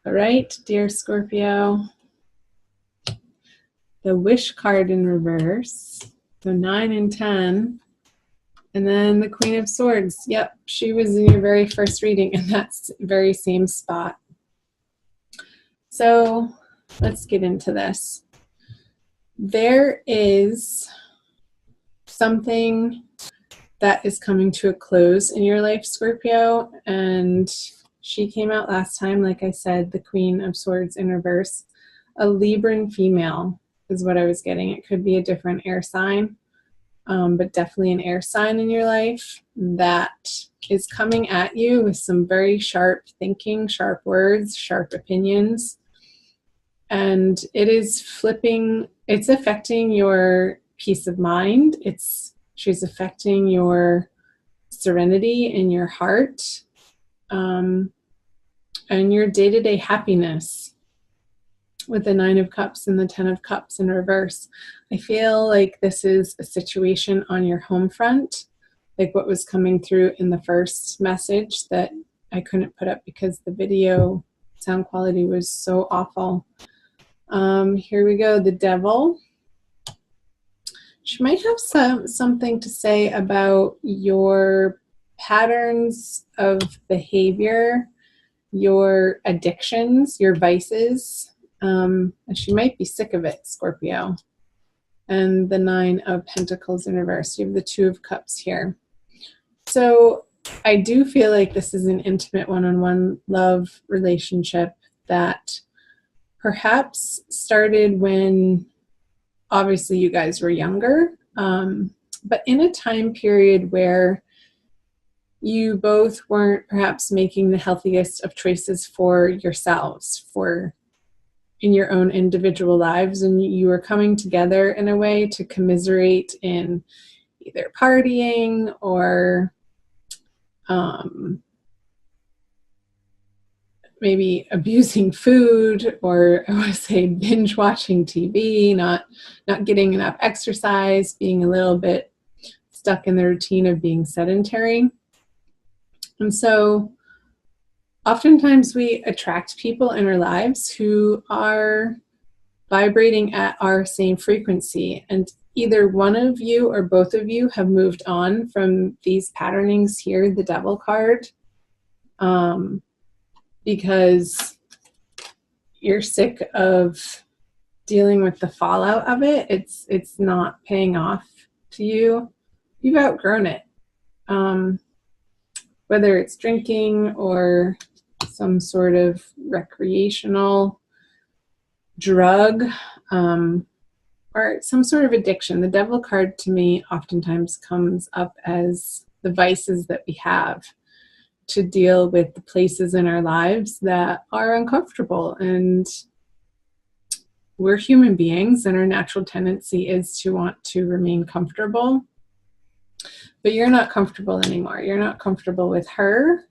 All right, dear Scorpio, the wish card in reverse. So 9 and 10. And then the Queen of Swords. Yep, she was in your very first reading in that very same spot. So let's get into this. There is something that is coming to a close in your life, Scorpio, and she came out last time, like I said, the Queen of Swords in reverse. A Libran female is what I was getting. It could be a different air sign, but definitely an air sign in your life that is coming at you with some very sharp thinking, sharp words, sharp opinions. And it is flipping, it's affecting your peace of mind. She's affecting your serenity in your heart, and your day-to-day happiness with the 9 of Cups and the 10 of Cups in reverse. I feel like this is a situation on your home front, like what was coming through in the first message that I couldn't put up because the video sound quality was so awful. Here we go, the Devil. She might have something to say about your patterns of behavior, your addictions, your vices. And she might be sick of it, Scorpio. And the 9 of Pentacles in reverse. You have the 2 of Cups here. So I do feel like this is an intimate one-on-one love relationship that perhaps started when obviously you guys were younger, but in a time period where you both weren't perhaps making the healthiest of choices for yourselves, in your own individual lives, and you were coming together in a way to commiserate in either partying or maybe abusing food, or I want to say binge watching TV, not getting enough exercise, being a little bit stuck in the routine of being sedentary. And so oftentimes we attract people in our lives who are vibrating at our same frequency, and either one of you or both of you have moved on from these patternings here, the Devil card, because you're sick of dealing with the fallout of it. It's not paying off to you. You've outgrown it. Whether it's drinking or some sort of recreational drug, or some sort of addiction. The Devil card to me oftentimes comes up as the vices that we have to deal with the places in our lives that are uncomfortable. And we're human beings, and our natural tendency is to want to remain comfortable. But you're not comfortable anymore. You're not comfortable with her.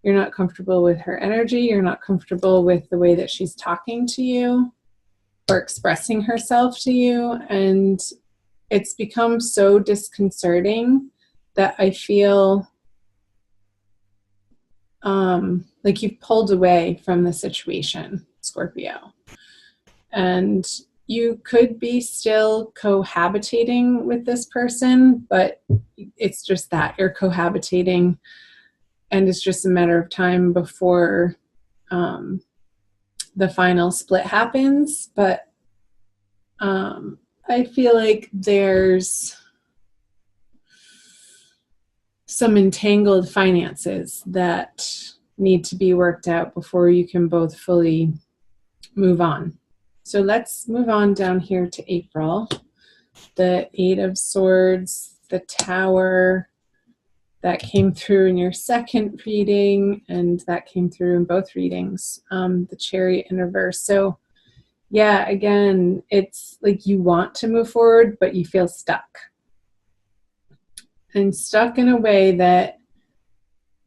You're not comfortable with her energy. You're not comfortable with the way that she's talking to you or expressing herself to you. And it's become so disconcerting that I feel like you've pulled away from the situation, Scorpio. And you could be still cohabitating with this person, but it's just that you're cohabitating, and it's just a matter of time before the final split happens. But I feel like there's some entangled finances that need to be worked out before you can both fully move on. So let's move on down here to April. The 8 of Swords, the Tower, that came through in your second reading, and that came through in both readings. The Chariot in reverse. So yeah, again, it's like you want to move forward, but you feel stuck. And stuck in a way that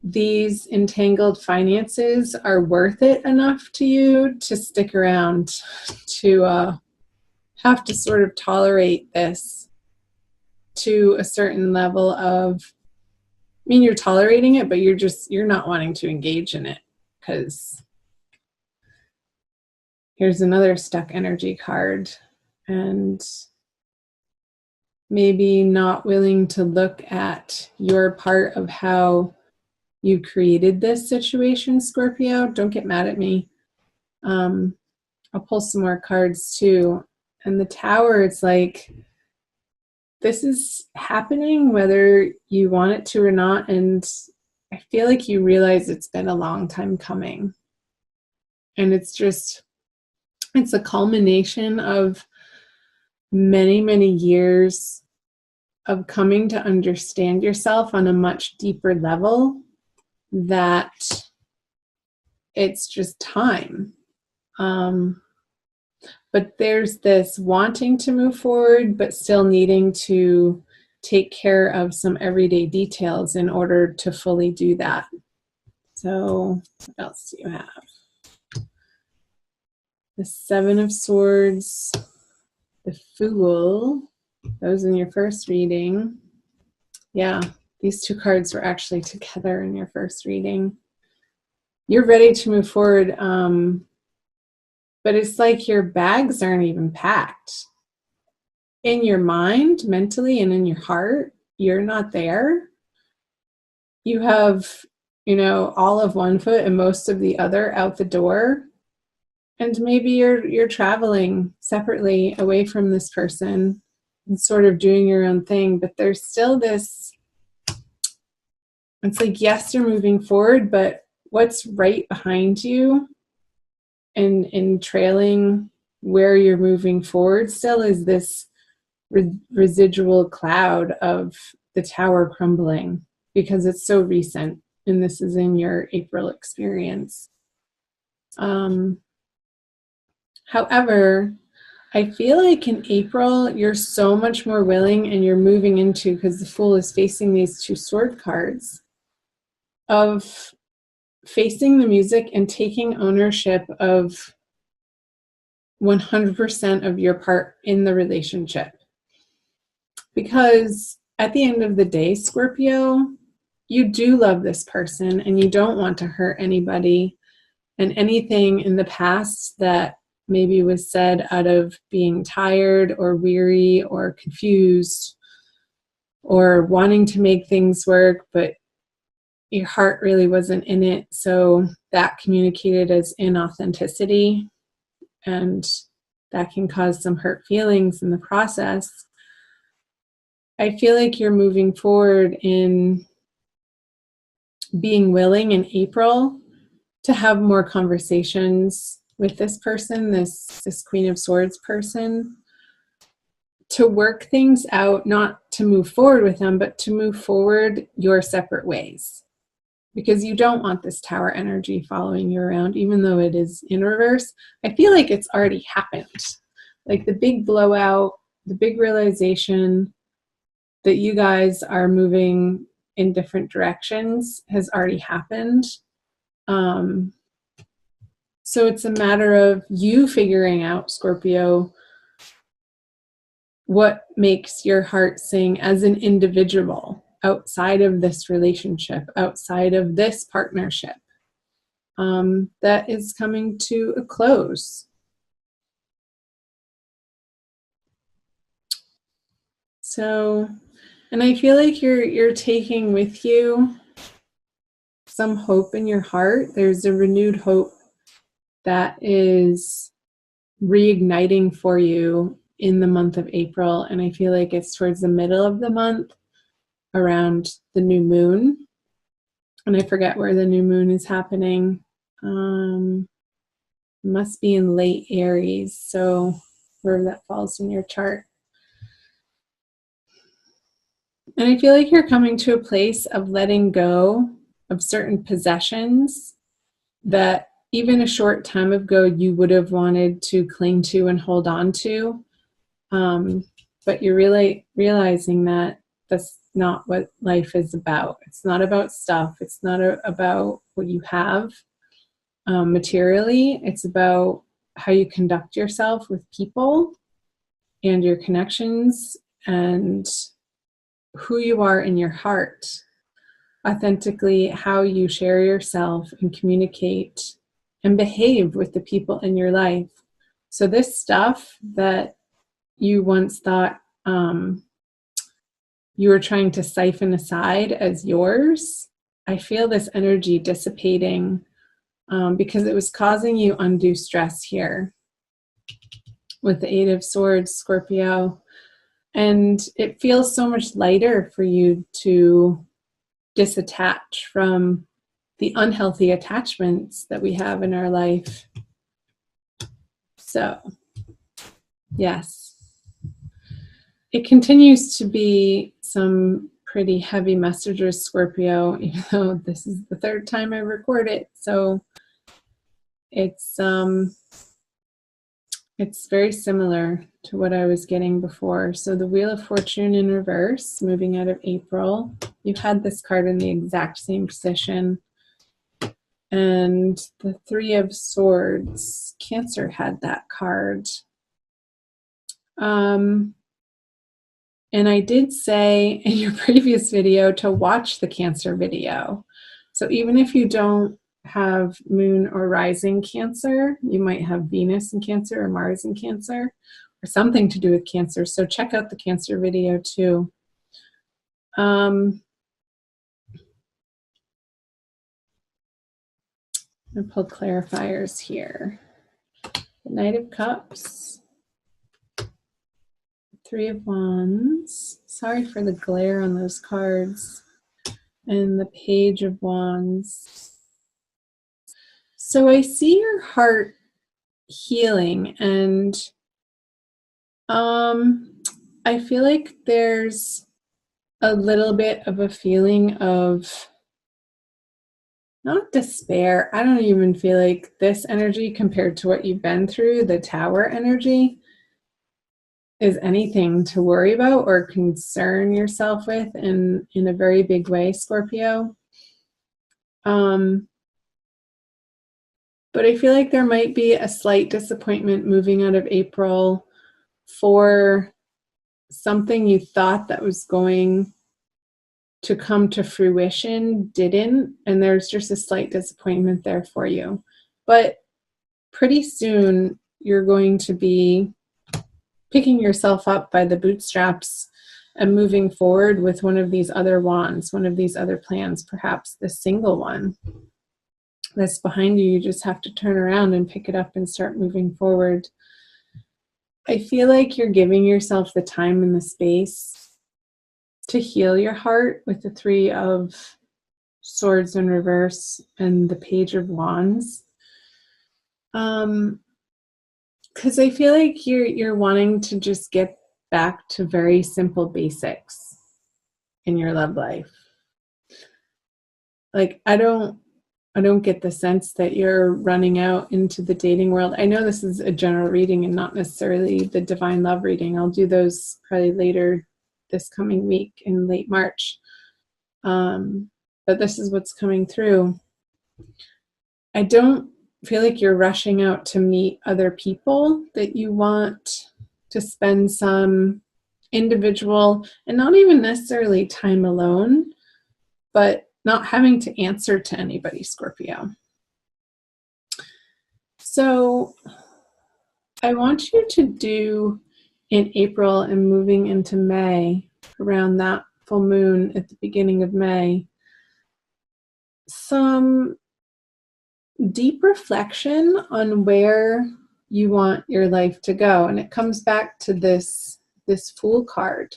these entangled finances are worth it enough to you to stick around, to have to sort of tolerate this to a certain level of, I mean, you're tolerating it, but you're not wanting to engage in it because Here's another stuck energy card. And maybe not willing to look at your part of how you created this situation, Scorpio. Don't get mad at me. I'll pull some more cards too. And the Tower, it's like, this is happening whether you want it to or not. And I feel like you realize it's been a long time coming. And it's a culmination of many, many years of coming to understand yourself on a much deeper level, that it's just time. But there's this wanting to move forward, but still needing to take care of some everyday details in order to fully do that. So what else do you have? The Seven of Swords, the Fool, that was in your first reading. Yeah, these two cards were actually together in your first reading. You're ready to move forward, but it's like your bags aren't even packed. In your mind, mentally, and in your heart, you're not there. You have, all of one foot and most of the other out the door. And maybe you're traveling separately away from this person and sort of doing your own thing, but there's still this, it's like, yes, you're moving forward, but what's right behind you and in trailing where you're moving forward still is this residual cloud of the Tower crumbling, because it's so recent, and this is in your April experience. However, I feel like in April, you're so much more willing, and you're moving into, because the Fool is facing these two sword cards, of facing the music and taking ownership of 100% of your part in the relationship. Because at the end of the day, Scorpio, you do love this person and you don't want to hurt anybody, and anything in the past that maybe was said out of being tired or weary or confused or wanting to make things work, but your heart really wasn't in it. So that communicated as inauthenticity, and that can cause some hurt feelings in the process. I feel like you're moving forward in being willing in April to have more conversations with this person, this Queen of Swords person, to work things out, not to move forward with them, but to move forward your separate ways. Because you don't want this Tower energy following you around, even though it is in reverse. I feel like it's already happened. Like the big blowout, the big realization that you guys are moving in different directions has already happened. So it's a matter of you figuring out, Scorpio, what makes your heart sing as an individual outside of this relationship, outside of this partnership, that is coming to a close. So, and I feel like you're taking with you some hope in your heart. There's a renewed hope that is reigniting for you in the month of April. And I feel like it's towards the middle of the month, around the new moon. And I forget where the new moon is happening. Must be in late Aries, so wherever that falls in your chart. And I feel like you're coming to a place of letting go of certain possessions that even a short time ago you would have wanted to cling to and hold on to. But you're really realizing that that's not what life is about. It's not about stuff. It's not about what you have materially. It's about how you conduct yourself with people and your connections and who you are in your heart. Authentically, how you share yourself and communicate and behave with the people in your life. So this stuff that you once thought you were trying to siphon aside as yours, I feel this energy dissipating because it was causing you undue stress here with the Eight of Swords, Scorpio. And it feels so much lighter for you to disattach from the unhealthy attachments that we have in our life. So, yes, it continues to be some pretty heavy messages, Scorpio, even though this is the third time I record it. So it's very similar to what I was getting before. So the Wheel of Fortune in reverse, moving out of April. You've had this card in the exact same position. And the Three of Swords, Cancer had that card. And I did say in your previous video to watch the Cancer video. So even if you don't have moon or rising Cancer, you might have Venus in Cancer or Mars in Cancer or something to do with Cancer. So check out the Cancer video too. I pulled clarifiers here. The Knight of Cups. Three of Wands. Sorry for the glare on those cards. And the Page of Wands. So I see your heart healing, and I feel like there's a little bit of a feeling of not despair. I don't even feel like this energy compared to what you've been through, the Tower energy, is anything to worry about or concern yourself with in a very big way, Scorpio. But I feel like there might be a slight disappointment moving out of April for something you thought that was going to come to fruition didn't, and there's just a slight disappointment there for you. But pretty soon you're going to be picking yourself up by the bootstraps and moving forward with one of these other wands, one of these other plans, perhaps the single one that's behind you. You just have to turn around and pick it up and start moving forward. I feel like you're giving yourself the time and the space to heal your heart with the Three of Swords in reverse and the Page of Wands. Because I feel like you're wanting to just get back to very simple basics in your love life. Like, I don't get the sense that you're running out into the dating world. I know this is a general reading and not necessarily the divine love reading. I'll do those probably later this coming week in late March. But this is what's coming through. I don't feel like you're rushing out to meet other people, that you want to spend some individual and not even necessarily time alone, but not having to answer to anybody, Scorpio. So I want you to do in April and moving into May, around that full moon at the beginning of May, some deep reflection on where you want your life to go. And it comes back to this Fool card.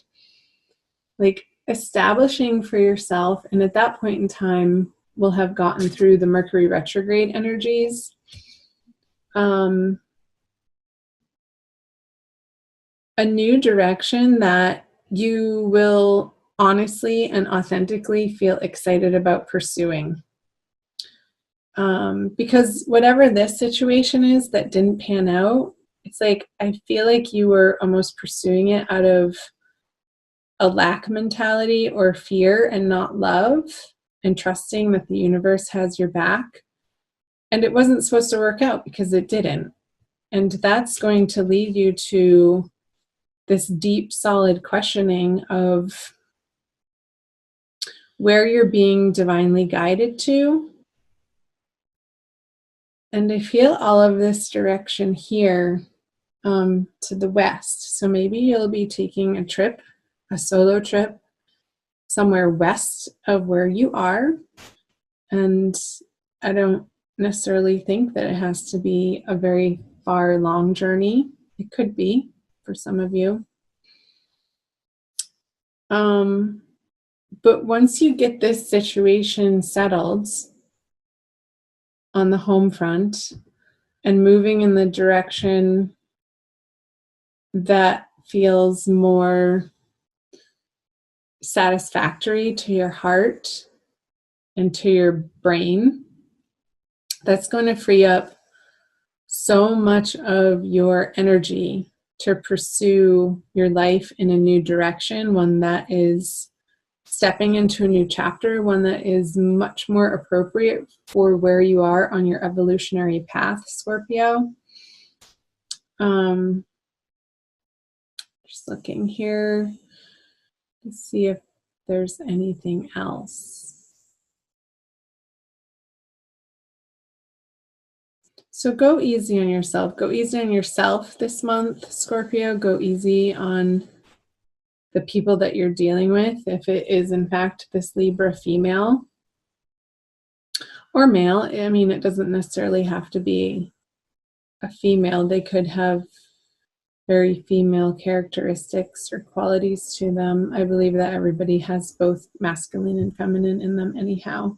Like, establishing for yourself, and at that point in time we'll have gotten through the Mercury retrograde energies. A new direction that you will honestly and authentically feel excited about pursuing. Because whatever this situation is that didn't pan out, it's like, I feel like you were almost pursuing it out of a lack mentality or fear and not love, and trusting that the universe has your back. And it wasn't supposed to work out because it didn't. And that's going to lead you to this deep, solid questioning of where you're being divinely guided to. And I feel all of this direction here to the west. So maybe you'll be taking a trip, a solo trip, somewhere west of where you are. And I don't necessarily think that it has to be a very far, long journey. It could be for some of you. But once you get this situation settled on the home front and moving in the direction that feels more satisfactory to your heart and to your brain, that's going to free up so much of your energy to pursue your life in a new direction, one that is stepping into a new chapter, one that is much more appropriate for where you are on your evolutionary path, Scorpio. Just looking here to see if there's anything else. So go easy on yourself. Go easy on yourself this month, Scorpio. Go easy on the people that you're dealing with, if it is in fact this Libra female or male. I mean, it doesn't necessarily have to be a female. They could have very female characteristics or qualities to them. I believe that everybody has both masculine and feminine in them anyhow.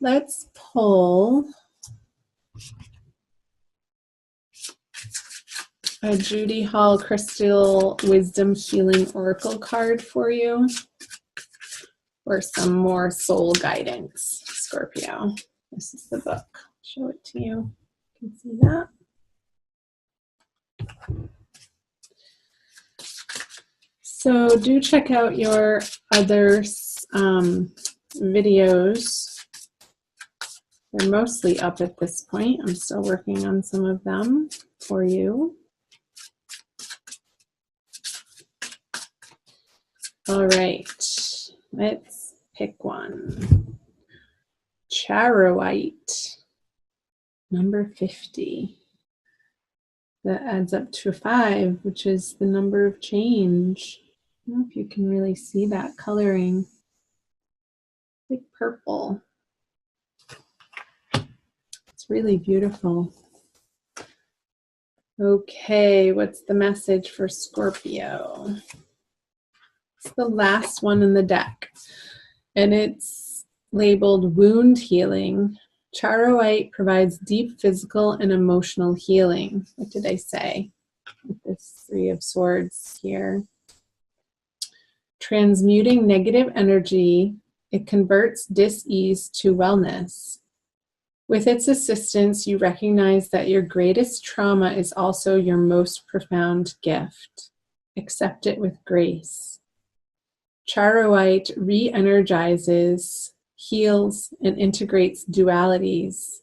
Let's pull a Judy Hall Crystal Wisdom Healing Oracle card for you, or some more soul guidance, Scorpio. This is the book. I'll show it to you. You can see that. So do check out your other videos. They're mostly up at this point. I'm still working on some of them for you. All right, let's pick one. Charoite, number 50. That adds up to 5, which is the number of change. I don't know if you can really see that coloring. Like purple. It's really beautiful. Okay, what's the message for Scorpio? It's the last one in the deck, and it's labeled Wound Healing. Charoite provides deep physical and emotional healing. What did I say with this 3 of Swords here? Transmuting negative energy, it converts dis-ease to wellness. With its assistance, you recognize that your greatest trauma is also your most profound gift. Accept it with grace. Charoite re-energizes, heals, and integrates dualities,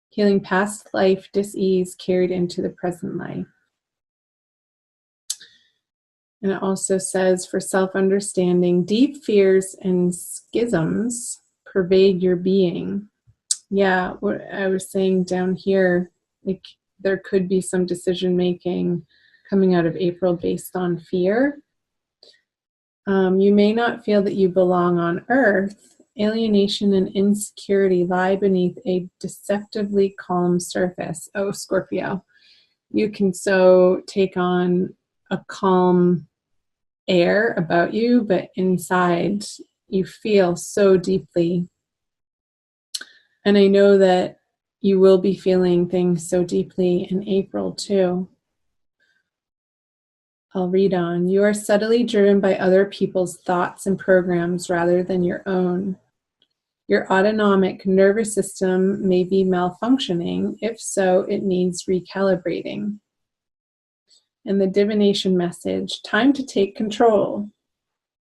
healing past life dis-ease carried into the present life. And it also says, for self-understanding, deep fears and schisms pervade your being. Yeah, what I was saying down here, like there could be some decision making coming out of April based on fear. You may not feel that you belong on Earth. Alienation and insecurity lie beneath a deceptively calm surface. Oh, Scorpio, you can so take on a calm air about you, but inside you feel so deeply. And I know that you will be feeling things so deeply in April too. I'll read on. You are subtly driven by other people's thoughts and programs rather than your own. Your autonomic nervous system may be malfunctioning. If so, it needs recalibrating. And the divination message, time to take control.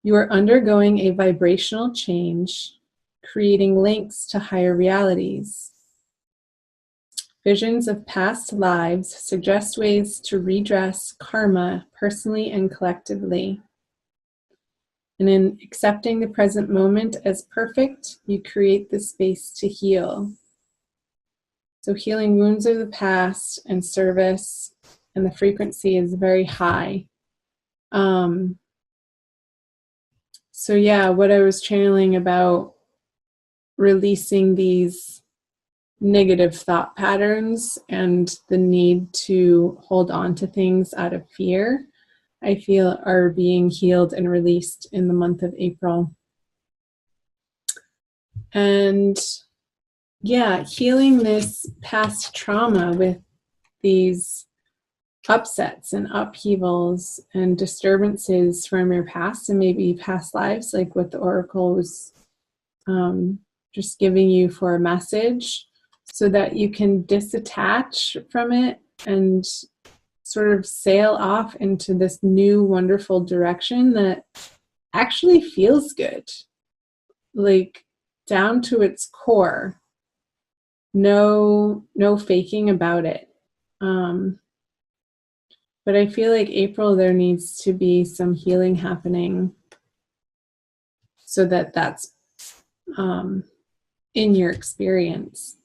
You are undergoing a vibrational change, creating links to higher realities. Visions of past lives suggest ways to redress karma personally and collectively. And in accepting the present moment as perfect, you create the space to heal. So healing wounds of the past and service, and the frequency is very high. So yeah, what I was channeling about releasing these negative thought patterns and the need to hold on to things out of fear, I feel are being healed and released in the month of April. And yeah, healing this past trauma with these upsets and upheavals and disturbances from your past and maybe past lives, like what the oracle was just giving you for a message, so that you can disattach from it and sort of sail off into this new wonderful direction that actually feels good, like down to its core. No faking about it. But I feel like April, there needs to be some healing happening so that that's in your experience.